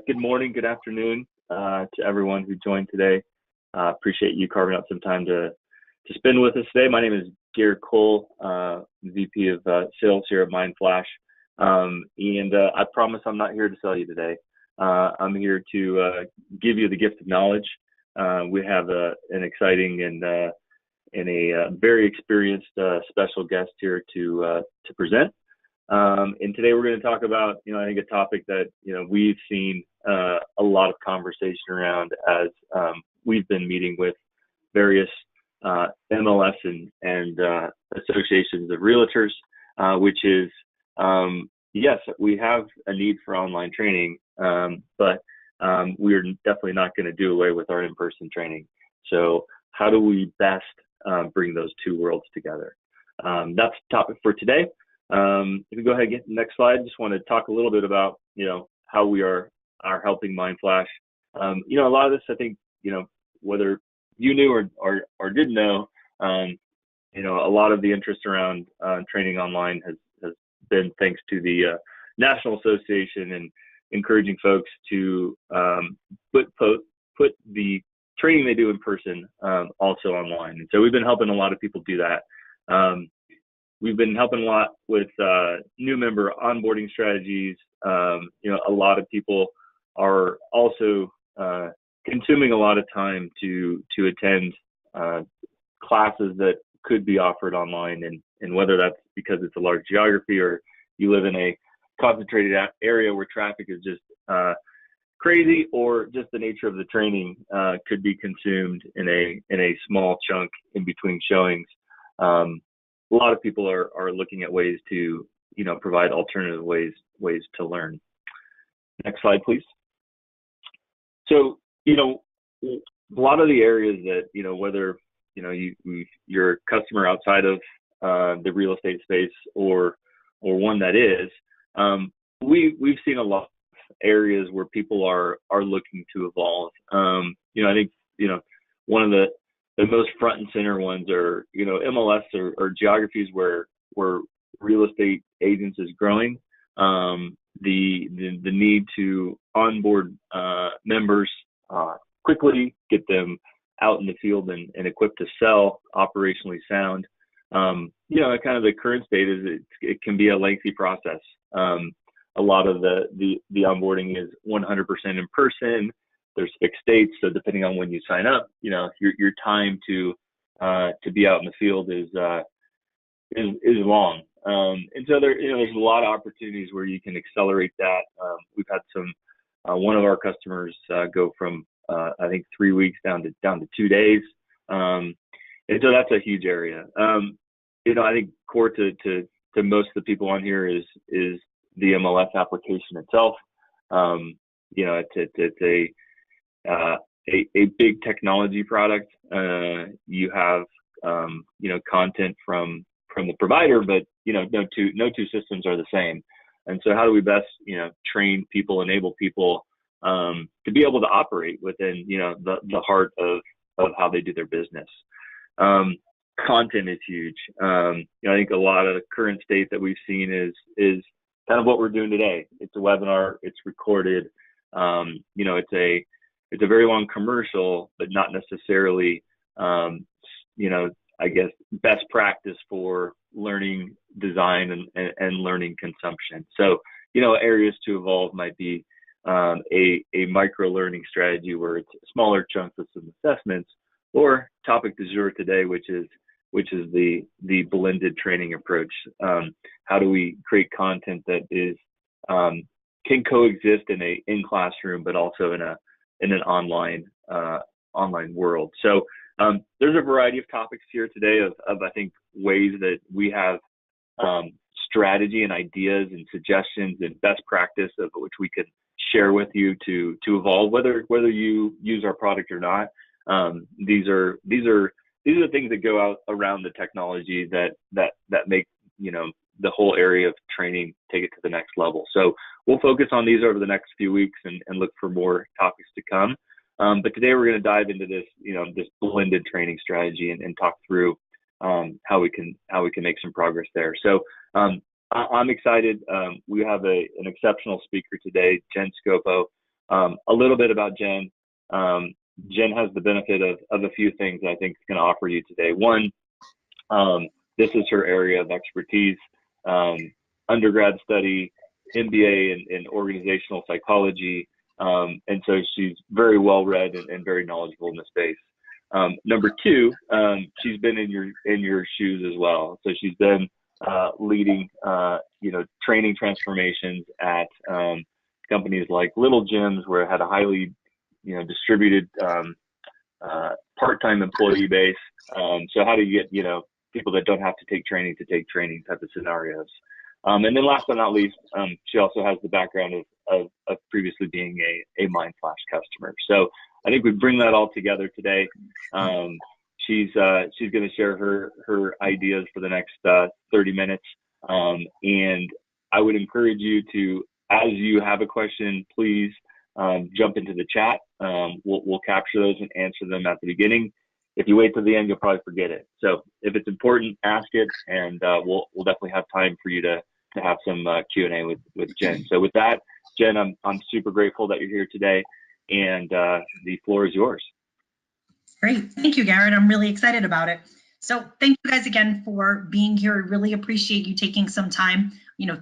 Good morning, good afternoon to everyone who joined today. Appreciate you carving out some time to spend with us today. My name is Garrett Cole, VP of Sales here at Mindflash. I promise I'm not here to sell you today. I'm here to give you the gift of knowledge. We have an exciting and a very experienced special guest here to present. And today we're going to talk about, I think a topic that, we've seen a lot of conversation around as we've been meeting with various MLS and associations of realtors, which is, yes, we have a need for online training, but we're definitely not going to do away with our in-person training. So how do we best bring those two worlds together? That's the topic for today. If we go ahead and get the next slide, just want to talk a little bit about, how we are helping Mindflash. A lot of this, I think, whether you knew or didn't know, a lot of the interest around training online has been thanks to the National Association and encouraging folks to put the training they do in person also online. And so we've been helping a lot of people do that. We've been helping a lot with new member onboarding strategies. A lot of people are also consuming a lot of time to attend classes that could be offered online, and whether that's because it's a large geography or you live in a concentrated area where traffic is just crazy, or just the nature of the training could be consumed in a small chunk in between showings. A lot of people are looking at ways to, provide alternative ways to learn. Next slide, please. So, a lot of the areas that, whether, you're a customer outside of the real estate space or one that is, we've seen a lot of areas where people are looking to evolve. I think, one of the most front and center ones are, MLS or geographies where real estate agents is growing. The need to onboard members quickly, get them out in the field and equipped to sell, operationally sound. Kind of the current state is it can be a lengthy process. A lot of the onboarding is 100% in person. There's fixed dates, so depending on when you sign up, your time to be out in the field is long. And so there's a lot of opportunities where you can accelerate that. We've had one of our customers go from I think 3 weeks down to 2 days, and so that's a huge area. I think core to most of the people on here is the MLS application itself. It's a big technology product. You have content from the provider, but no two systems are the same. And so how do we best train people, enable people to be able to operate within the heart of how they do their business? Content is huge. I think a lot of the current state that we've seen is kind of what we're doing today. It's a webinar, it's recorded, it's a very long commercial, but not necessarily, I guess, best practice for learning design and learning consumption. So, areas to evolve might be a micro learning strategy where it's smaller chunks of some assessments, or topic du jour today, which is the blended training approach. How do we create content that is can coexist in classroom, but also in an online world? So there's a variety of topics here today of I think ways that we have strategy and ideas and suggestions and best practice of which we could share with you to evolve, whether you use our product or not. These are the things that go out around the technology that make the whole area of training take it to the next level. So we'll focus on these over the next few weeks and look for more topics to come. But today we're going to dive into this, this blended training strategy and talk through how we can make some progress there. So I'm excited. We have an exceptional speaker today, Jen Scopo. A little bit about Jen. Jen has the benefit of a few things I think is going to offer you today. One, this is her area of expertise, undergrad study, MBA in organizational psychology, and so she's very well read and very knowledgeable in the space. Number two, she's been in your shoes as well. So she's been leading training transformations at companies like Little Gyms, where it had a highly distributed part-time employee base. So how do you get people that don't have to take training type of scenarios? And then last but not least, she also has the background of previously being a Mindflash customer. So I think we bring that all together today. She's going to share her ideas for the next 30 minutes. And I would encourage you to, as you have a question, please jump into the chat. We'll capture those and answer them at the beginning. If you wait till the end, you'll probably forget it. So if it's important, ask it, and we'll definitely have time for you to have some Q&A with Jen. So with that, Jen, I'm super grateful that you're here today, and the floor is yours. Great. Thank you, Garrett. I'm really excited about it. So thank you guys again for being here. I really appreciate you taking some time.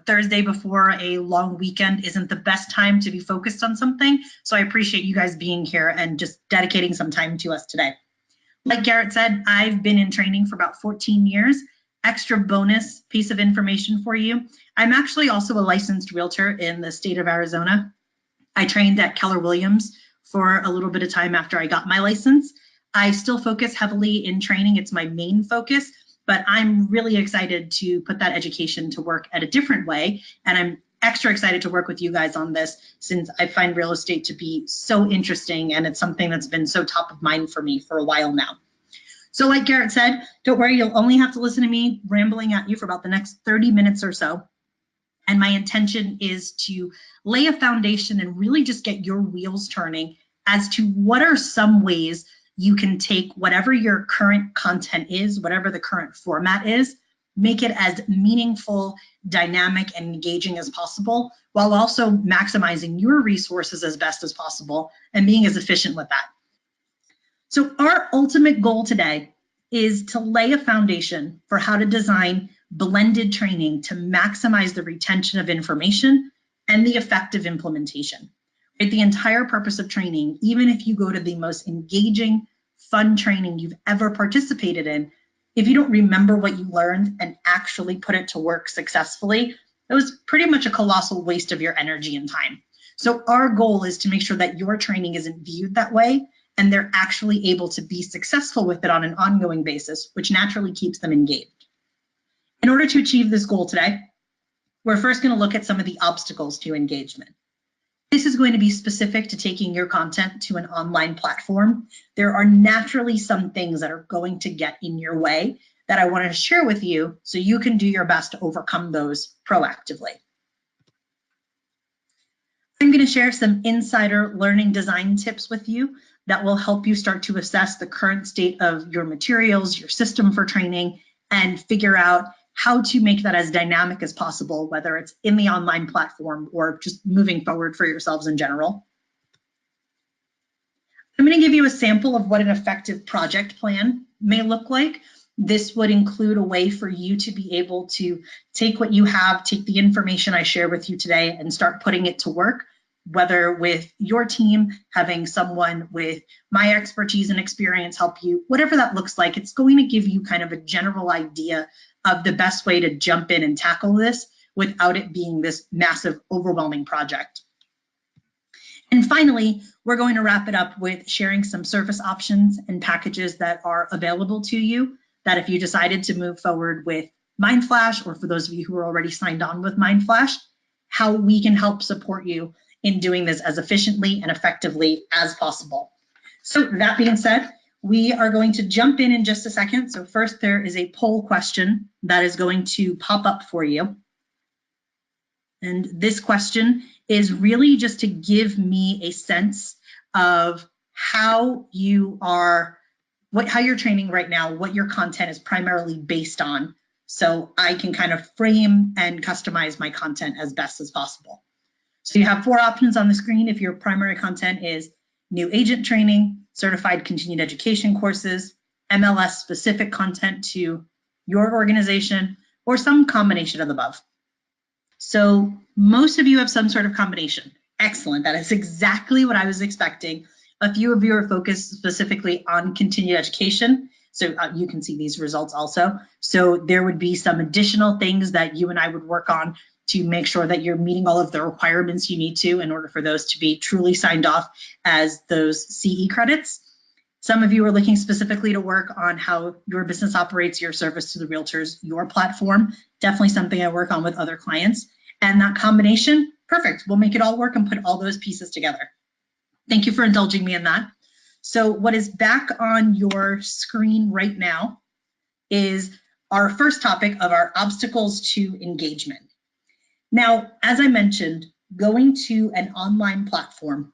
Thursday before a long weekend isn't the best time to be focused on something. So I appreciate you guys being here and just dedicating some time to us today. Like Garrett said, I've been in training for about 14 years. Extra bonus piece of information for you. I'm actually also a licensed realtor in the state of Arizona. I trained at Keller Williams for a little bit of time after I got my license. I still focus heavily in training. It's my main focus, but I'm really excited to put that education to work at a different way. And I'm extra excited to work with you guys on this since I find real estate to be so interesting, and it's something that's been so top of mind for me for a while now. So like Garrett said, don't worry, you'll only have to listen to me rambling at you for about the next 30 minutes or so. And my intention is to lay a foundation and really just get your wheels turning as to what are some ways you can take whatever your current content is, whatever the current format is, make it as meaningful, dynamic, and engaging as possible, while also maximizing your resources as best as possible and being as efficient with that. So our ultimate goal today is to lay a foundation for how to design blended training to maximize the retention of information and the effective implementation. Right? The entire purpose of training, even if you go to the most engaging, fun training you've ever participated in, if you don't remember what you learned and actually put it to work successfully, it was pretty much a colossal waste of your energy and time. So our goal is to make sure that your training isn't viewed that way, and they're actually able to be successful with it on an ongoing basis, which naturally keeps them engaged. In order to achieve this goal today, we're first going to look at some of the obstacles to engagement. This is going to be specific to taking your content to an online platform. There are naturally some things that are going to get in your way that I want to share with you so you can do your best to overcome those proactively. I'm going to share some insider learning design tips with you that will help you start to assess the current state of your materials, your system for training, and figure out how to make that as dynamic as possible, whether it's in the online platform or just moving forward for yourselves in general. I'm going to give you a sample of what an effective project plan may look like. This would include a way for you to be able to take what you have, take the information I share with you today, and start putting it to work, whether with your team, having someone with my expertise and experience help you, whatever that looks like. It's going to give you kind of a general idea of the best way to jump in and tackle this without it being this massive, overwhelming project. And finally, we're going to wrap it up with sharing some service options and packages that are available to you, that if you decided to move forward with Mindflash, or for those of you who are already signed on with Mindflash, how we can help support you in doing this as efficiently and effectively as possible. So that being said, we are going to jump in just a second. So first, there is a poll question that is going to pop up for you. And this question is really just to give me a sense of how you are, how you're training right now, what your content is primarily based on, so I can kind of frame and customize my content as best as possible. So you have 4 options on the screen if your primary content is new agent training, certified continued education courses, MLS specific content to your organization, or some combination of the above. So most of you have some sort of combination. Excellent. That is exactly what I was expecting. A few of you are focused specifically on continued education. So you can see these results also. So there would be some additional things that you and I would work on to make sure that you're meeting all of the requirements you need to in order for those to be truly signed off as those CE credits. Some of you are looking specifically to work on how your business operates your service to the realtors, your platform. Definitely something I work on with other clients. And that combination, perfect. We'll make it all work and put all those pieces together. Thank you for indulging me in that. So what is back on your screen right now is our first topic of our obstacles to engagement. Now, as I mentioned, going to an online platform,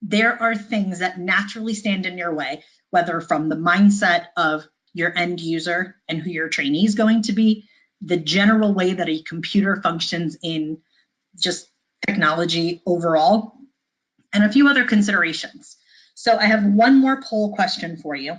there are things that naturally stand in your way, whether from the mindset of your end user and who your trainee is going to be, the general way that a computer functions in just technology overall, and a few other considerations. So I have one more poll question for you,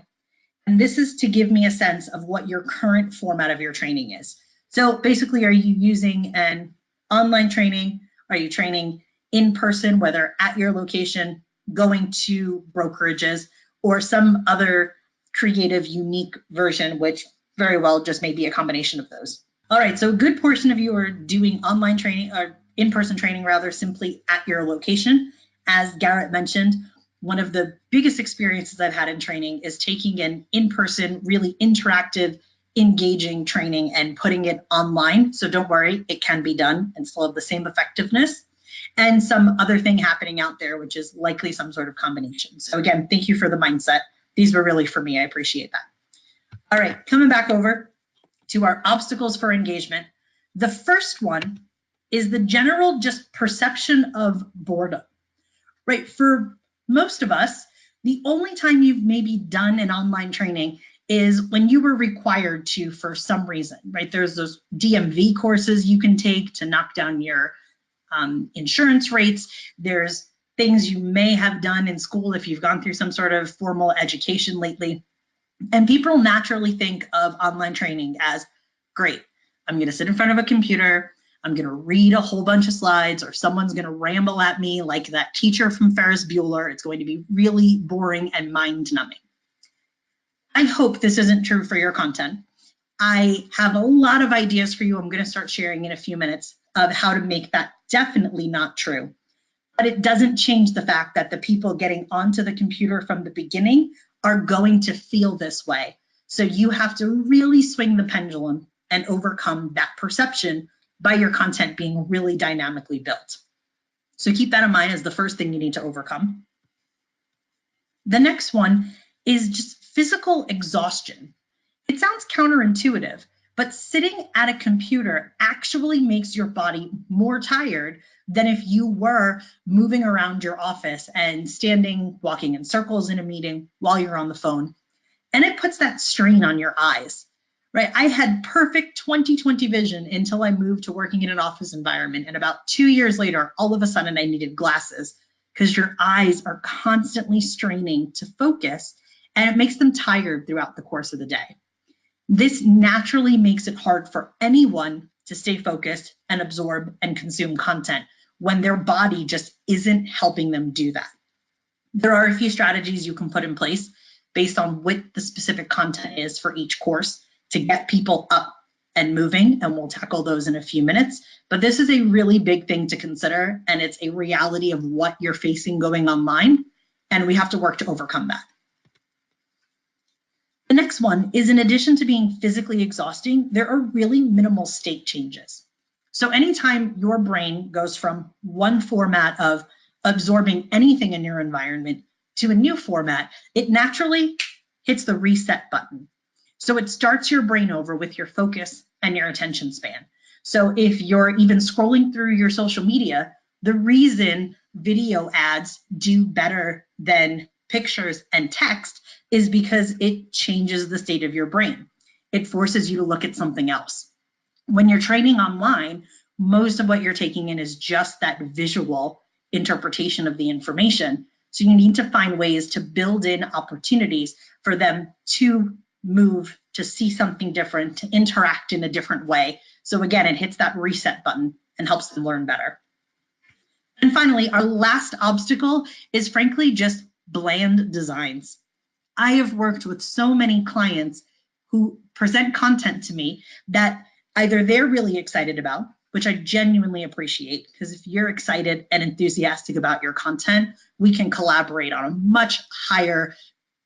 and this is to give me a sense of what your current format of your training is. So basically, are you using an online training? Are you training in person, whether at your location, going to brokerages, or some other creative, unique version, which very well just may be a combination of those? All right, so a good portion of you are doing online training, or in-person training rather, simply at your location. As Garrett mentioned, one of the biggest experiences I've had in training is taking an in-person, really interactive, engaging training and putting it online. So don't worry, it can be done and still have the same effectiveness. And some other thing happening out there, which is likely some sort of combination. So again, thank you for the mindset. These were really for me. I appreciate that. All right, coming back over to our obstacles for engagement. The first one is the general just perception of boredom, right? For most of us, the only time you've maybe done an online training is when you were required to for some reason, right? There's those DMV courses you can take to knock down your insurance rates. There's things you may have done in school if you've gone through some sort of formal education lately. And people naturally think of online training as, great, I'm going to sit in front of a computer, I'm going to read a whole bunch of slides, or someone's going to ramble at me like that teacher from Ferris Bueller. It's going to be really boring and mind-numbing. I hope this isn't true for your content. I have a lot of ideas for you I'm going to start sharing in a few minutes of how to make that definitely not true. But it doesn't change the fact that the people getting onto the computer from the beginning are going to feel this way. So you have to really swing the pendulum and overcome that perception by your content being really dynamically built. So keep that in mind as the first thing you need to overcome. The next one is just physical exhaustion. It sounds counterintuitive, but sitting at a computer actually makes your body more tired than if you were moving around your office and standing, walking in circles in a meeting while you're on the phone. And it puts that strain on your eyes, right? I had perfect 20/20 vision until I moved to working in an office environment. And about 2 years later, all of a sudden I needed glasses because your eyes are constantly straining to focus, and it makes them tired throughout the course of the day. This naturally makes it hard for anyone to stay focused and absorb and consume content when their body just isn't helping them do that. There are a few strategies you can put in place based on what the specific content is for each course to get people up and moving, and we'll tackle those in a few minutes. But this is a really big thing to consider, and it's a reality of what you're facing going online, and we have to work to overcome that. The next one is, in addition to being physically exhausting, there are really minimal state changes. So anytime your brain goes from one format of absorbing anything in your environment to a new format, it naturally hits the reset button. So it starts your brain over with your focus and your attention span. So if you're even scrolling through your social media, the reason video ads do better than pictures and text is because it changes the state of your brain. It forces you to look at something else. When you're training online, most of what you're taking in is just that visual interpretation of the information. So you need to find ways to build in opportunities for them to move, to see something different, to interact in a different way. So again, it hits that reset button and helps them learn better. And finally, our last obstacle is frankly just bland designs. I have worked with so many clients who present content to me that either they're really excited about, which I genuinely appreciate, because if you're excited and enthusiastic about your content, we can collaborate on a much higher,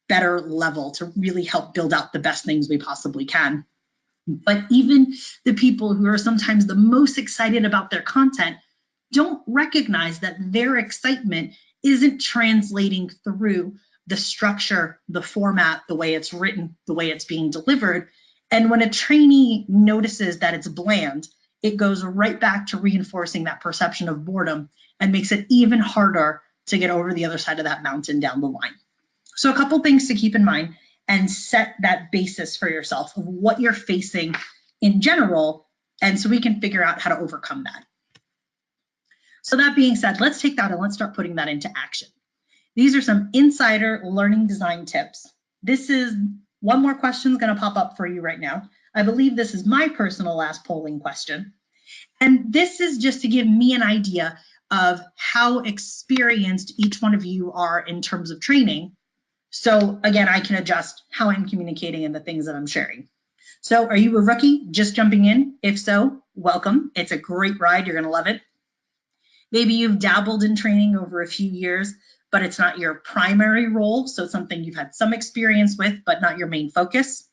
better level to really help build out the best things we possibly can. But even the people who are sometimes the most excited about their content don't recognize that their excitement isn't translating through the structure, the format, the way it's written, the way it's being delivered. And when a trainee notices that it's bland, it goes right back to reinforcing that perception of boredom and makes it even harder to get over the other side of that mountain down the line. So a couple things to keep in mind and set that basis for yourself of what you're facing in general, and so we can figure out how to overcome that. So that being said, let's take that and let's start putting that into action. These are some insider learning design tips. This is one more question is going to pop up for you right now. I believe this is my personal last polling question. And this is just to give me an idea of how experienced each one of you are in terms of training. So again, I can adjust how I'm communicating and the things that I'm sharing. So are you a rookie just jumping in? If so, welcome. It's a great ride. You're going to love it. Maybe you've dabbled in training over a few years, but it's not your primary role. So it's something you've had some experience with, but not your main focus.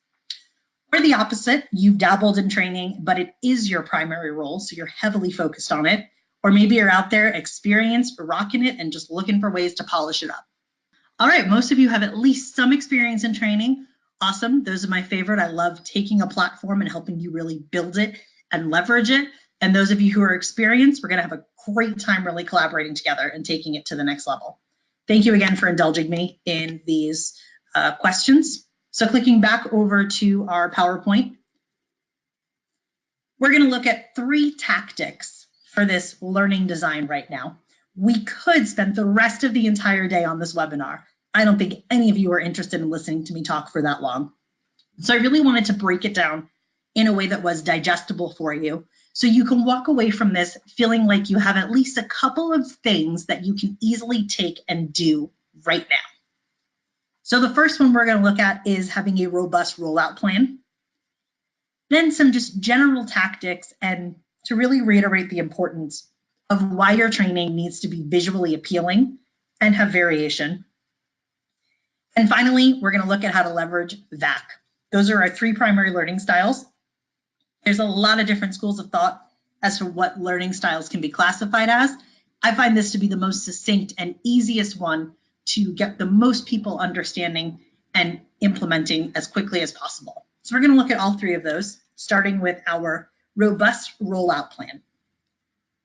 Or the opposite, you've dabbled in training, but it is your primary role. So you're heavily focused on it. Or maybe you're out there experienced, rocking it, and just looking for ways to polish it up. All right, most of you have at least some experience in training. Awesome, those are my favorite. I love taking a platform and helping you really build it and leverage it. And those of you who are experienced, we're gonna have a great time really collaborating together and taking it to the next level. Thank you again for indulging me in these questions. So clicking back over to our PowerPoint, we're gonna look at 3 tactics for this learning design right now. We could spend the rest of the entire day on this webinar. I don't think any of you are interested in listening to me talk for that long. So I really wanted to break it down in a way that was digestible for you, so you can walk away from this feeling like you have at least a couple of things that you can easily take and do right now. So the first one we're going to look at is having a robust rollout plan. Then some just general tactics, and to really reiterate the importance of why your training needs to be visually appealing and have variation. And finally, we're going to look at how to leverage VAC. Those are our 3 primary learning styles. There's a lot of different schools of thought as to what learning styles can be classified as. I find this to be the most succinct and easiest one to get the most people understanding and implementing as quickly as possible. So we're going to look at all 3 of those, starting with our robust rollout plan.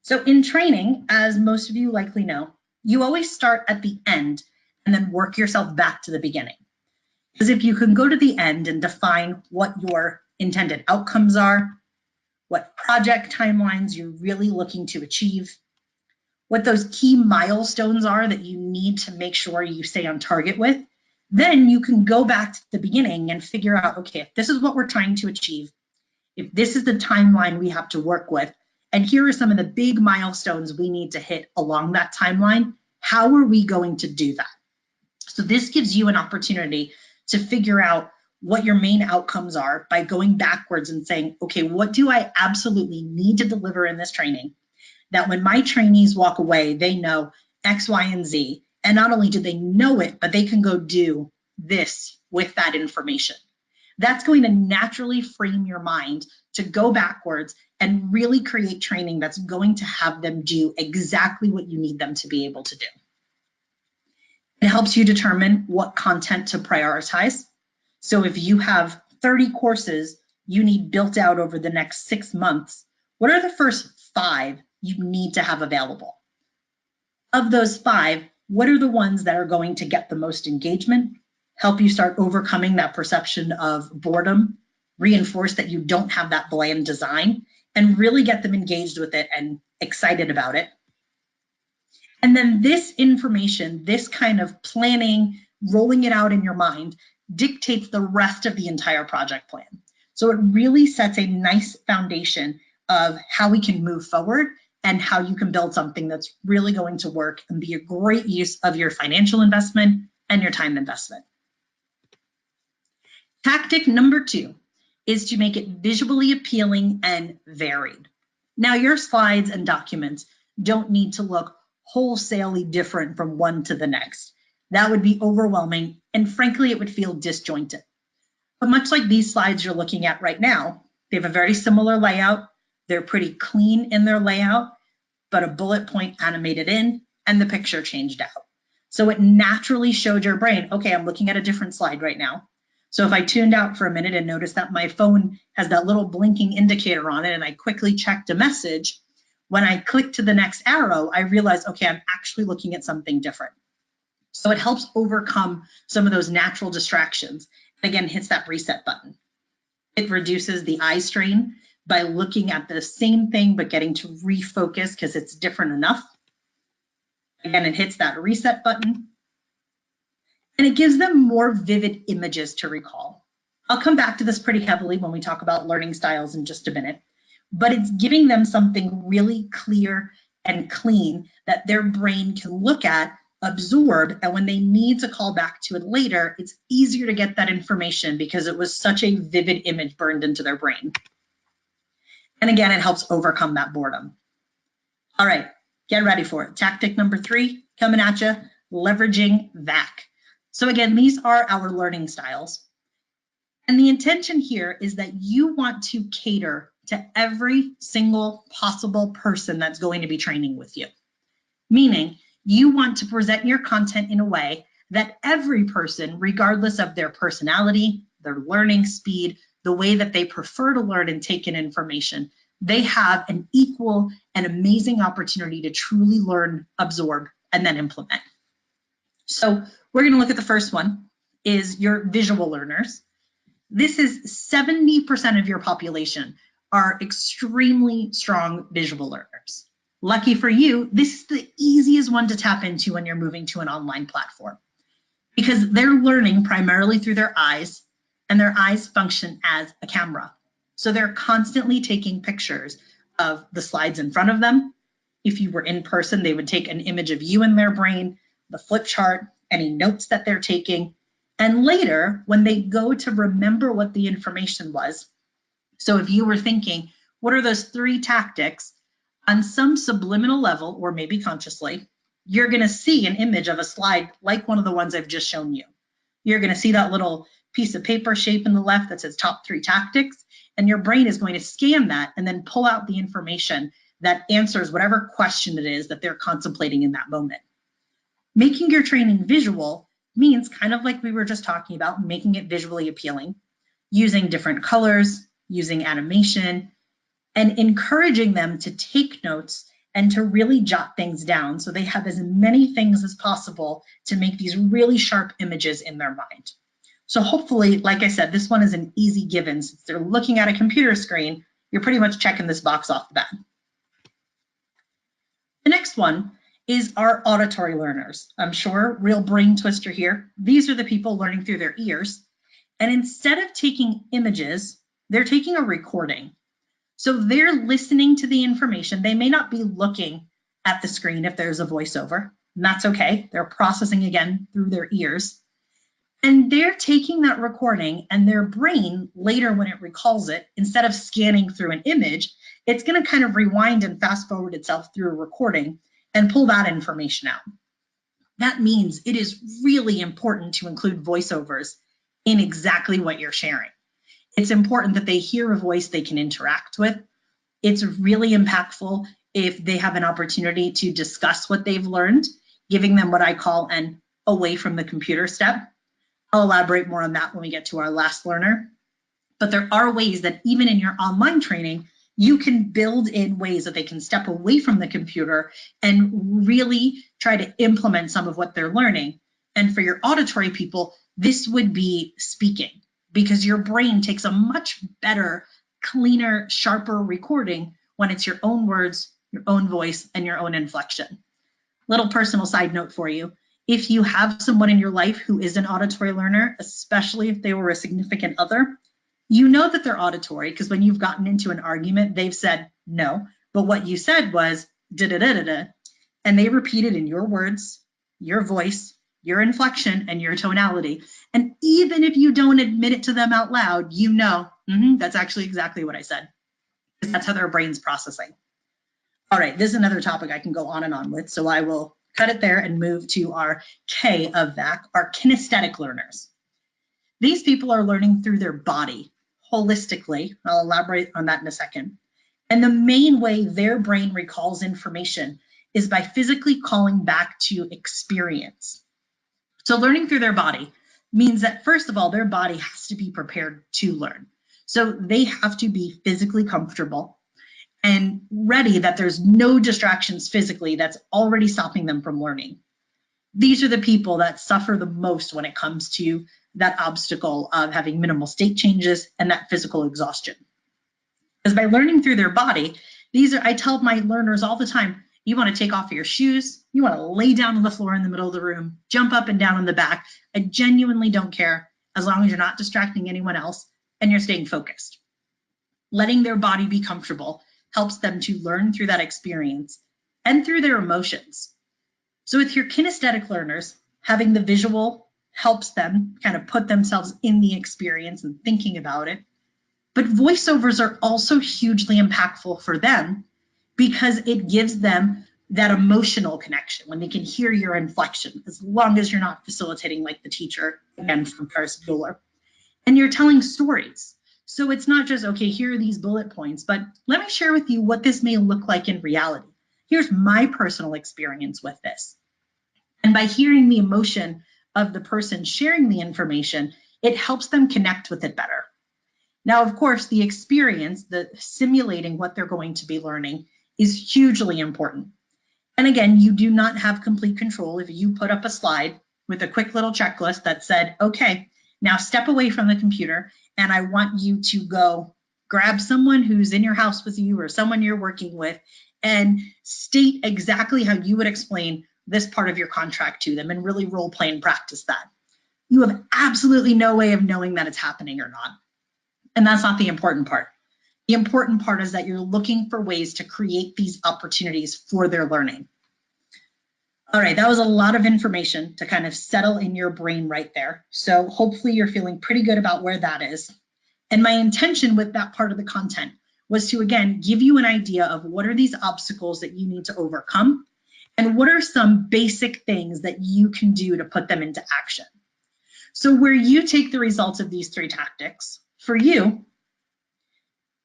So in training, as most of you likely know, you always start at the end and then work yourself back to the beginning. Because if you can go to the end and define what your intended outcomes are, what project timelines you're really looking to achieve, what those key milestones are that you need to make sure you stay on target with, then you can go back to the beginning and figure out, okay, if this is what we're trying to achieve, if this is the timeline we have to work with, and here are some of the big milestones we need to hit along that timeline, how are we going to do that? So this gives you an opportunity to figure out what your main outcomes are by going backwards and saying, okay, what do I absolutely need to deliver in this training? That when my trainees walk away, they know X, Y, and Z. And not only do they know it, but they can go do this with that information. That's going to naturally frame your mind to go backwards and really create training that's going to have them do exactly what you need them to be able to do. It helps you determine what content to prioritize. So if you have 30 courses you need built out over the next 6 months, what are the first 5 you need to have available? Of those 5, what are the ones that are going to get the most engagement, help you start overcoming that perception of boredom, reinforce that you don't have that bland design, and really get them engaged with it and excited about it. And then this information, this kind of planning, rolling it out in your mind, dictates the rest of the entire project plan. So it really sets a nice foundation of how we can move forward and how you can build something that's really going to work and be a great use of your financial investment and your time investment. Tactic number 2 is to make it visually appealing and varied. Now, your slides and documents don't need to look wholesalely different from one to the next. That would be overwhelming, and frankly, it would feel disjointed. But much like these slides you're looking at right now, they have a very similar layout. They're pretty clean in their layout, but a bullet point animated in and the picture changed out. So it naturally showed your brain, okay, I'm looking at a different slide right now. So if I tuned out for a minute and noticed that my phone has that little blinking indicator on it and I quickly checked a message, when I click to the next arrow, I realize, okay, I'm actually looking at something different. So it helps overcome some of those natural distractions. And again, hits that reset button. It reduces the eye strain by looking at the same thing, but getting to refocus because it's different enough. Again, it hits that reset button. And it gives them more vivid images to recall. I'll come back to this pretty heavily when we talk about learning styles in just a minute, but it's giving them something really clear and clean that their brain can look at, absorb, and when they need to call back to it later, it's easier to get that information because it was such a vivid image burned into their brain. And again, it helps overcome that boredom. All right, get ready for it. Tactic number 3 coming at you, leveraging VAC. So again, these are our learning styles. And the intention here is that you want to cater to every single possible person that's going to be training with you. Meaning, you want to present your content in a way that every person, regardless of their personality, their learning speed, the way that they prefer to learn and take in information, they have an equal and amazing opportunity to truly learn, absorb, and then implement. So we're going to look at the first one, is your visual learners. This is 70% of your population are extremely strong visual learners. Lucky for you, this is the easiest one to tap into when you're moving to an online platform because they're learning primarily through their eyes, and their eyes function as a camera. So they're constantly taking pictures of the slides in front of them. If you were in person, they would take an image of you in their brain, the flip chart, any notes that they're taking. And later, when they go to remember what the information was, so if you were thinking, what are those 3 tactics, on some subliminal level, or maybe consciously, you're going to see an image of a slide like one of the ones I've just shown you. You're going to see that little piece of paper shape in the left that says top 3 tactics, and your brain is going to scan that and then pull out the information that answers whatever question it is that they're contemplating in that moment. Making your training visual means, kind of like we were just talking about, making it visually appealing, using different colors, using animation, and encouraging them to take notes and to really jot things down so they have as many things as possible to make these really sharp images in their mind. So hopefully, like I said, this one is an easy given. Since they're looking at a computer screen, you're pretty much checking this box off the bat. The next one is our auditory learners. I'm sure, real brain twister here. These are the people learning through their ears. And instead of taking images, they're taking a recording. So they're listening to the information. They may not be looking at the screen if there's a voiceover, and that's okay. They're processing again through their ears. And they're taking that recording, and their brain later, when it recalls it, instead of scanning through an image, it's going to kind of rewind and fast forward itself through a recording and pull that information out. That means it is really important to include voiceovers in exactly what you're sharing. It's important that they hear a voice they can interact with. It's really impactful if they have an opportunity to discuss what they've learned, giving them what I call an away from the computer step. I'll elaborate more on that when we get to our last learner. But there are ways that even in your online training, you can build in ways that they can step away from the computer and really try to implement some of what they're learning. And for your auditory people, this would be speaking, because your brain takes a much better cleaner, sharper recording when it's your own words, your own voice, and your own inflection. Little personal side note for you. If you have someone in your life who is an auditory learner, especially if they were a significant other, you know that they're auditory because when you've gotten into an argument, they've said no, but what you said was da-da-da-da-da, and they repeated in your words, your voice, your inflection, and your tonality. And even if you don't admit it to them out loud, you know, that's actually exactly what I said, because that's how their brain's processing. All right, this is another topic I can go on and on with, so I will cut it there and move to our K of VAC, our kinesthetic learners. These people are learning through their body, holistically. I'll elaborate on that in a second. And the main way their brain recalls information is by physically calling back to experience. So learning through their body means that, first of all, their body has to be prepared to learn. So they have to be physically comfortable and ready that there's no distractions physically that's already stopping them from learning. These are the people that suffer the most when it comes to that obstacle of having minimal state changes and that physical exhaustion. Because by learning through their body, I tell my learners all the time, you want to take off your shoes, you want to lay down on the floor in the middle of the room, jump up and down on the back. I genuinely don't care as long as you're not distracting anyone else and you're staying focused. Letting their body be comfortable helps them to learn through that experience and through their emotions. So with your kinesthetic learners, having the visual helps them kind of put themselves in the experience and thinking about it. But voiceovers are also hugely impactful for them because it gives them that emotional connection when they can hear your inflection, as long as you're not facilitating like the teacher, again, from Ferris Bueller. And you're telling stories. So it's not just, okay, here are these bullet points, but let me share with you what this may look like in reality. Here's my personal experience with this. And by hearing the emotion of the person sharing the information, it helps them connect with it better. Now, of course, the experience, the simulating what they're going to be learning is hugely important. And again, you do not have complete control if you put up a slide with a quick little checklist that said, okay, now step away from the computer and I want you to go grab someone who's in your house with you or someone you're working with and state exactly how you would explain this part of your contract to them and really role play and practice that. You have absolutely no way of knowing that it's happening or not. And that's not the important part. The important part is that you're looking for ways to create these opportunities for their learning. All right, that was a lot of information to kind of settle in your brain right there. So hopefully you're feeling pretty good about where that is. And my intention with that part of the content was to, again, give you an idea of what are these obstacles that you need to overcome and what are some basic things that you can do to put them into action. So where you take the results of these 3 tactics, for you,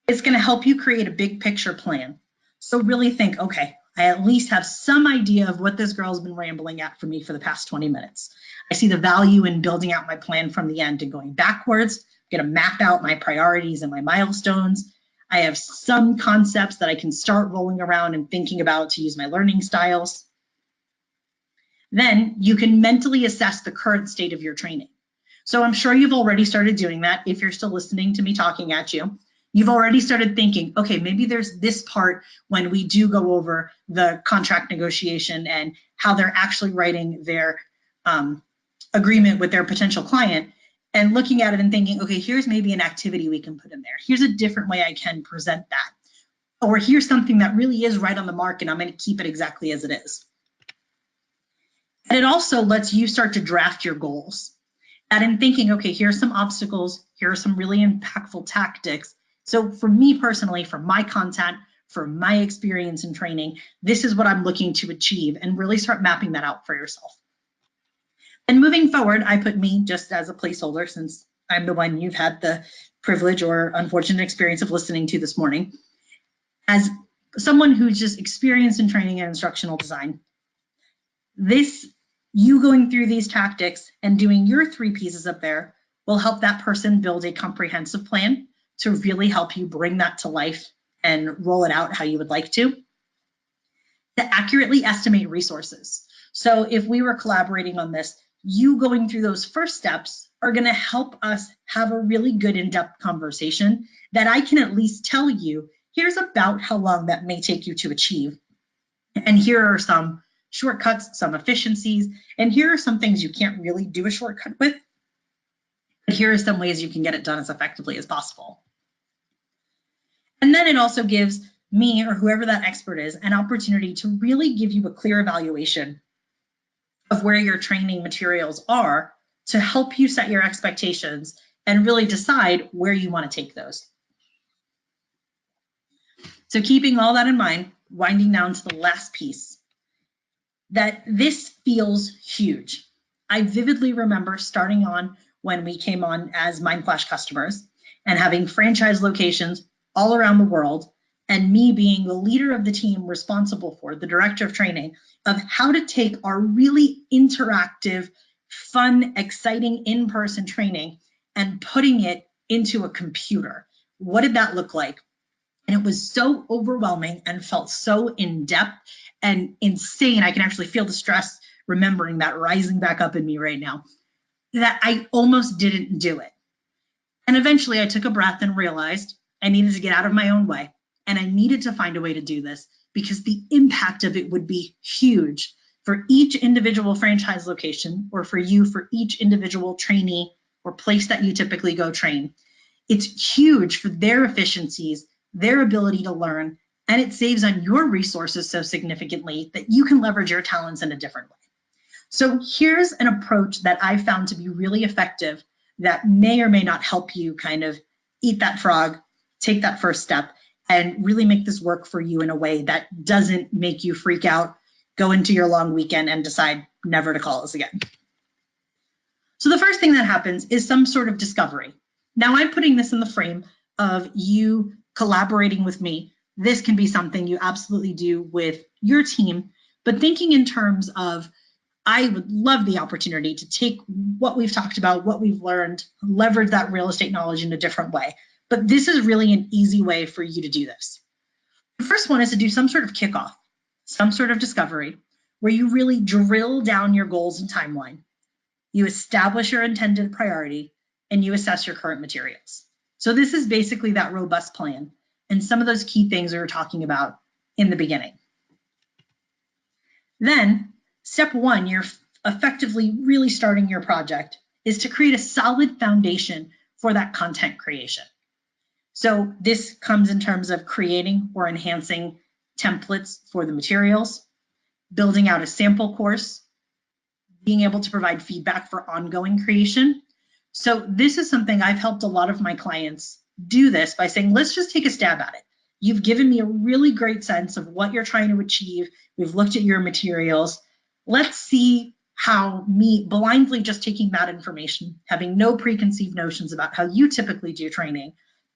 it's going to help you create a big picture plan. So really think, okay, I at least have some idea of what this girl's been rambling at for me for the past 20 minutes. I see the value in building out my plan from the end and going backwards. I'm going to map out my priorities and my milestones. I have some concepts that I can start rolling around and thinking about to use my learning styles. Then you can mentally assess the current state of your training. So I'm sure you've already started doing that. If you're still listening to me talking at you, you've already started thinking, okay, maybe there's this part when we do go over the contract negotiation and how they're actually writing their agreement with their potential client and looking at it and thinking, okay, here's maybe an activity we can put in there. Here's a different way I can present that. Or here's something that really is right on the mark and I'm going to keep it exactly as it is. And it also lets you start to draft your goals. And in thinking, okay, here's some obstacles, here are some really impactful tactics. So for me personally, for my content, for my experience in training, this is what I'm looking to achieve and really start mapping that out for yourself. And moving forward, I put me just as a placeholder since I'm the one you've had the privilege or unfortunate experience of listening to this morning. As someone who's just experienced in training and instructional design, you going through these tactics and doing your 3 pieces up there will help that person build a comprehensive plan to really help you bring that to life and roll it out how you would like to accurately estimate resources. So if we were collaborating on this, you going through those first steps are going to help us have a really good in-depth conversation that I can at least tell you, here's about how long that may take you to achieve. And here are some shortcuts, some efficiencies, and here are some things you can't really do a shortcut with. But here are some ways you can get it done as effectively as possible. And then it also gives me or whoever that expert is an opportunity to really give you a clear evaluation of where your training materials are to help you set your expectations and really decide where you want to take those. So keeping all that in mind, winding down to the last piece, that this feels huge. I vividly remember starting on when we came on as Mindflash customers and having franchise locations all around the world, and me being the leader of the team responsible for, the director of training, of how to take our really interactive, fun, exciting in-person training and putting it into a computer. What did that look like? And it was so overwhelming and felt so in-depth and insane. I can actually feel the stress remembering that rising back up in me right now, that I almost didn't do it. And eventually I took a breath and realized I needed to get out of my own way. And I needed to find a way to do this because the impact of it would be huge for each individual franchise location, or for you, for each individual trainee or place that you typically go train. It's huge for their efficiencies, their ability to learn, and it saves on your resources so significantly that you can leverage your talents in a different way. So here's an approach that I found to be really effective that may or may not help you kind of eat that frog, take that first step, and really make this work for you in a way that doesn't make you freak out, go into your long weekend, and decide never to call us again. So the first thing that happens is some sort of discovery. Now I'm putting this in the frame of you collaborating with me. This can be something you absolutely do with your team, but thinking in terms of, I would love the opportunity to take what we've talked about, what we've learned, leverage that real estate knowledge in a different way. But this is really an easy way for you to do this. The first one is to do some sort of kickoff, some sort of discovery, where you really drill down your goals and timeline. You establish your intended priority, and you assess your current materials. So this is basically that robust plan and some of those key things we were talking about in the beginning. Then, step one, you're effectively really starting your project, is to create a solid foundation for that content creation. So this comes in terms of creating or enhancing templates for the materials, building out a sample course, being able to provide feedback for ongoing creation. So this is something I've helped a lot of my clients do this by saying, let's just take a stab at it. You've given me a really great sense of what you're trying to achieve. We've looked at your materials. Let's see how me blindly just taking that information, having no preconceived notions about how you typically do training,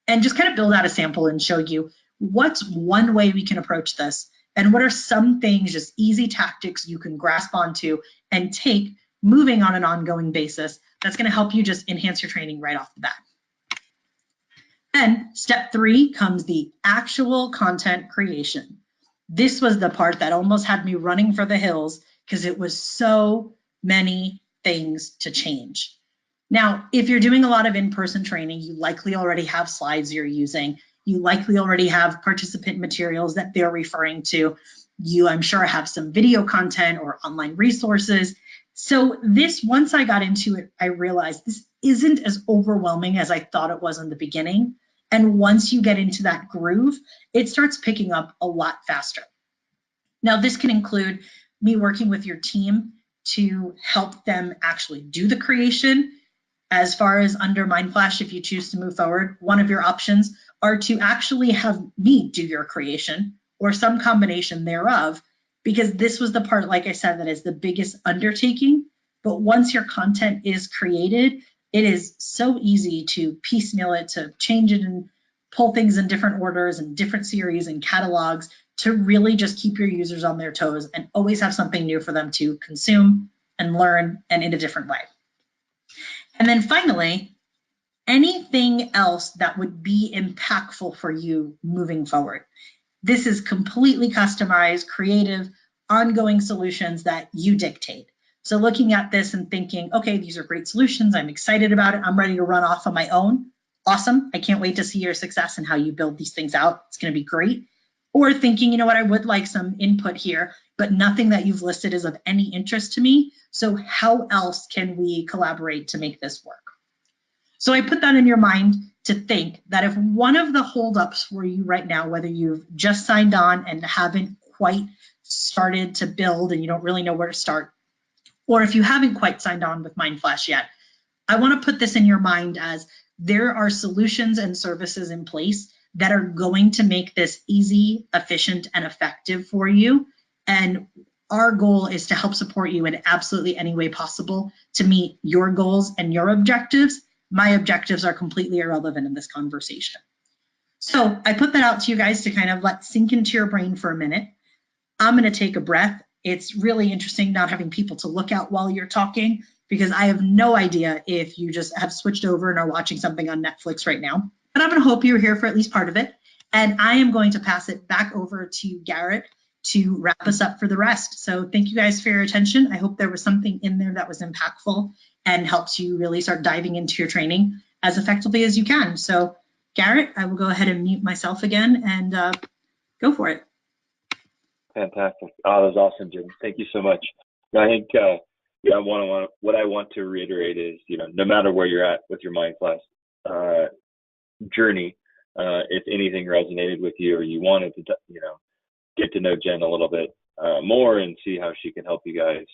and just kind of build out a sample and show you what's one way we can approach this, and what are some things, just easy tactics you can grasp onto and take moving on an ongoing basis that's going to help you just enhance your training right off the bat. Then step three comes the actual content creation. This was the part that almost had me running for the hills because it was so many things to change. Now, if you're doing a lot of in-person training, you likely already have slides you're using. You likely already have participant materials that they're referring to. You, I'm sure, have some video content or online resources. So this, once I got into it, I realized this isn't as overwhelming as I thought it was in the beginning. And once you get into that groove, it starts picking up a lot faster. Now, this can include me working with your team to help them actually do the creation. As far as under Mindflash, if you choose to move forward, one of your options are to actually have me do your creation or some combination thereof, because this was the part, like I said, that is the biggest undertaking. But once your content is created, it is so easy to piecemeal it, to change it and pull things in different orders and different series and catalogs to really just keep your users on their toes and always have something new for them to consume and learn, and in a different way. And then finally, anything else that would be impactful for you moving forward. This is completely customized, creative, ongoing solutions that you dictate. So looking at this and thinking, okay, these are great solutions. I'm excited about it. I'm ready to run off on my own. Awesome. I can't wait to see your success and how you build these things out. It's going to be great. Or thinking, you know what, I would like some input here, but nothing that you've listed is of any interest to me. So how else can we collaborate to make this work? So I put that in your mind to think that if one of the holdups for you right now, whether you've just signed on and haven't quite started to build and you don't really know where to start, or if you haven't quite signed on with Mindflash yet, I want to put this in your mind as there are solutions and services in place that are going to make this easy, efficient, and effective for you. And our goal is to help support you in absolutely any way possible to meet your goals and your objectives. My objectives are completely irrelevant in this conversation. So I put that out to you guys to kind of let sink into your brain for a minute. I'm going to take a breath. It's really interesting not having people to look at while you're talking, because I have no idea if you just have switched over and are watching something on Netflix right now. But I'm going to hope you're here for at least part of it. And I am going to pass it back over to Garrett to wrap us up for the rest. So thank you guys for your attention. I hope there was something in there that was impactful and helps you really start diving into your training as effectively as you can. So Garrett, I will go ahead and mute myself again and go for it. Fantastic. Oh, that was awesome, Jim. Thank you so much. I think what I want to reiterate is, no matter where you're at with your Mindflash journey, if anything resonated with you or you wanted to, get to know Jen a little bit more and see how she can help you guys,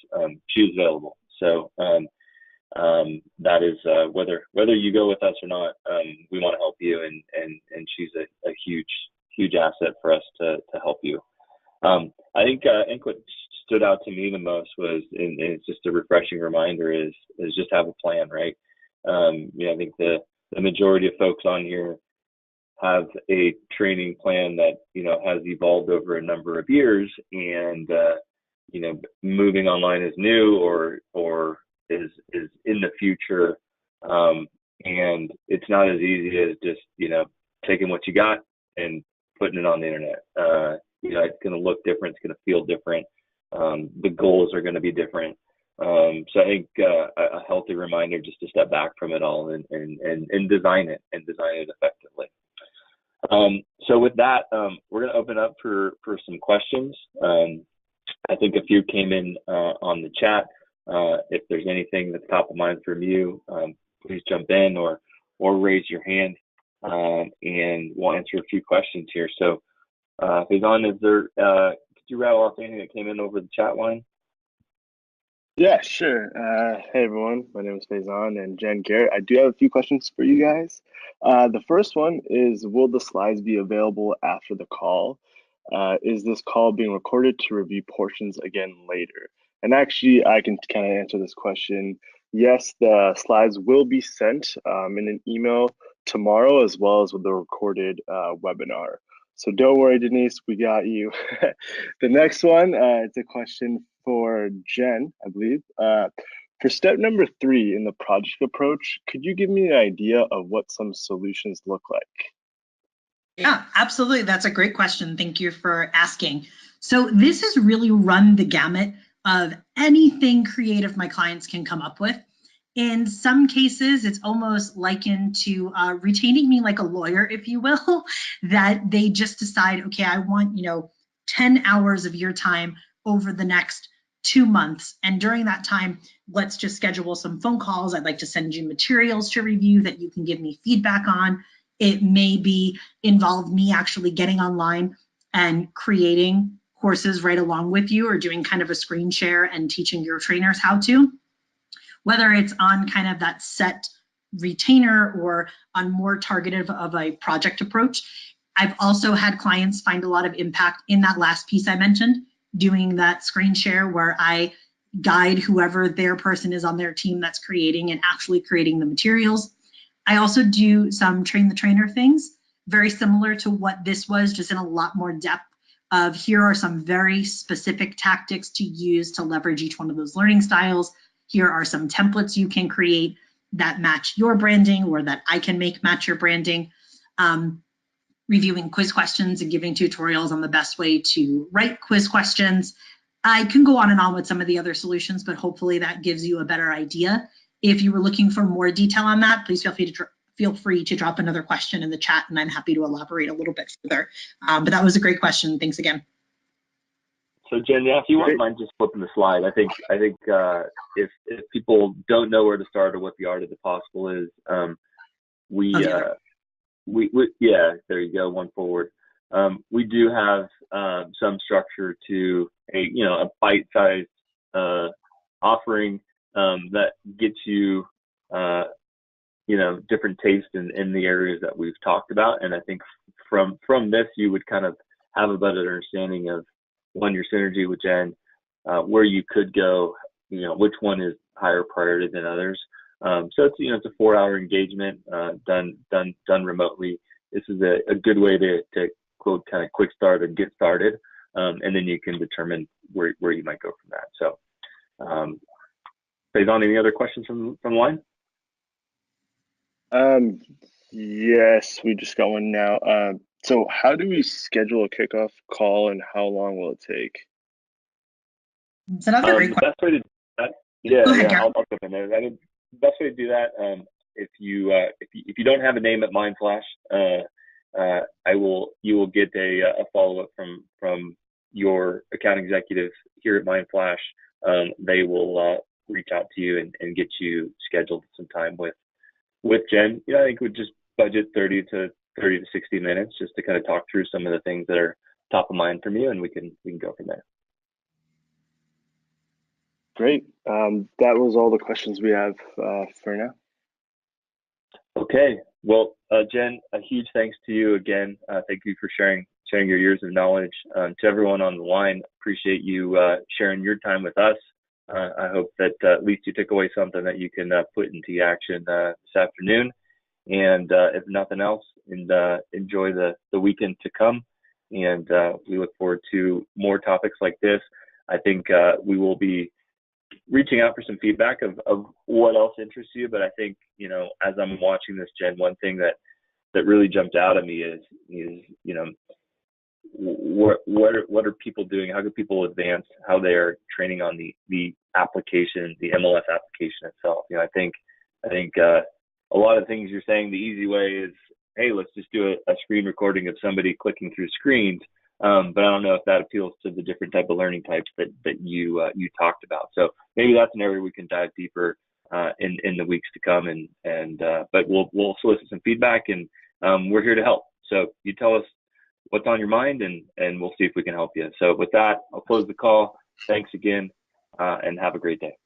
she's available. So that is whether you go with us or not, we want to help you, and she's a huge asset for us to help you. I think what stood out to me the most was, and it's just a refreshing reminder, is just have a plan, right? I think the majority of folks on here have a training plan that has evolved over a number of years, and moving online is new or is in the future, and it's not as easy as just taking what you got and putting it on the internet. It's going to look different. It's going to feel different. The goals are going to be different. So I think a healthy reminder just to step back from it all and design it effectively. So with that, we're going to open up for some questions. I think a few came in on the chat. If there's anything that's top of mind from you, please jump in or raise your hand, and we'll answer a few questions here. So Faison, could you rattle off anything that came in over the chat line? Yeah, sure. Hey everyone, my name is Faison and Jen Garrett. I do have a few questions for you guys. The first one is, will the slides be available after the call? Is this call being recorded to review portions again later? And actually, I can kind of answer this question. Yes, the slides will be sent in an email tomorrow, as well as with the recorded webinar. So don't worry, Denise, we got you. The next one, it's a question for Jen, I believe. For step number 3 in the project approach, could you give me an idea of what some solutions look like? Yeah, absolutely. That's a great question. Thank you for asking. So this has really run the gamut of anything creative my clients can come up with. In some cases, it's almost likened to retaining me like a lawyer, if you will, that they just decide, okay, I want 10 hours of your time over the next 2 months. And during that time, let's just schedule some phone calls. I'd like to send you materials to review that you can give me feedback on. It may be involve me actually getting online and creating courses right along with you, or doing kind of a screen share and teaching your trainers how to. Whether it's on kind of that set retainer or on more targeted of a project approach. I've also had clients find a lot of impact in that last piece I mentioned, doing that screen share where I guide whoever their person is on their team that's creating and actually creating the materials. I also do some train the trainer things, very similar to what this was, just in a lot more depth of here are some very specific tactics to use to leverage each one of those learning styles. Here are some templates you can create that match your branding or that I can make match your branding. Reviewing quiz questions and giving tutorials on the best way to write quiz questions. I can go on and on with some of the other solutions, but hopefully that gives you a better idea. If you were looking for more detail on that, please feel free to drop another question in the chat, and I'm happy to elaborate a little bit further. But that was a great question. Thanks again. So Jen, yeah, if you wouldn't mind just flipping the slide, I think if people don't know where to start or what the art of the possible is, yeah, there you go, one forward. We do have some structure to a bite-sized offering that gets you different tastes in the areas that we've talked about, and I think from this you would kind of have a better understanding of your synergy with Jen, where you could go, which one is higher priority than others. So it's a 4-hour engagement done remotely. This is a good way to quote kind of quick start and get started, and then you can determine where you might go from that. So, Faison, any other questions from the line? Yes, we just got one now. So how do we schedule a kickoff call, and how long will it take? So that's a great question. Best way to do that, I'll jump in there. The best way to do that, if you don't have a name at Mindflash, you will get a follow-up from your account executive here at Mindflash. They will reach out to you and get you scheduled some time with Jen. I think we'd just budget 30 to 60 minutes just to kind of talk through some of the things that are top of mind from you, and we can go from there. Great. That was all the questions we have for now. Okay. Well, Jen, a huge thanks to you again. Thank you for sharing your years of knowledge. To everyone on the line, appreciate you sharing your time with us. I hope that at least you took away something that you can put into action this afternoon. And if nothing else, enjoy the weekend to come. And we look forward to more topics like this. I think we will be reaching out for some feedback of what else interests you. But I think, as I'm watching this, Jen, one thing that really jumped out at me is what are people doing? How can people advance how they are training on the application, the MLS application itself? I think a lot of things you're saying, the easy way is, hey, let's just do a screen recording of somebody clicking through screens. But I don't know if that appeals to the different type of learning types that you talked about. So maybe that's an area we can dive deeper in the weeks to come. But we'll solicit some feedback, and we're here to help. So you tell us what's on your mind, and we'll see if we can help you. So with that, I'll close the call. Thanks again, and have a great day.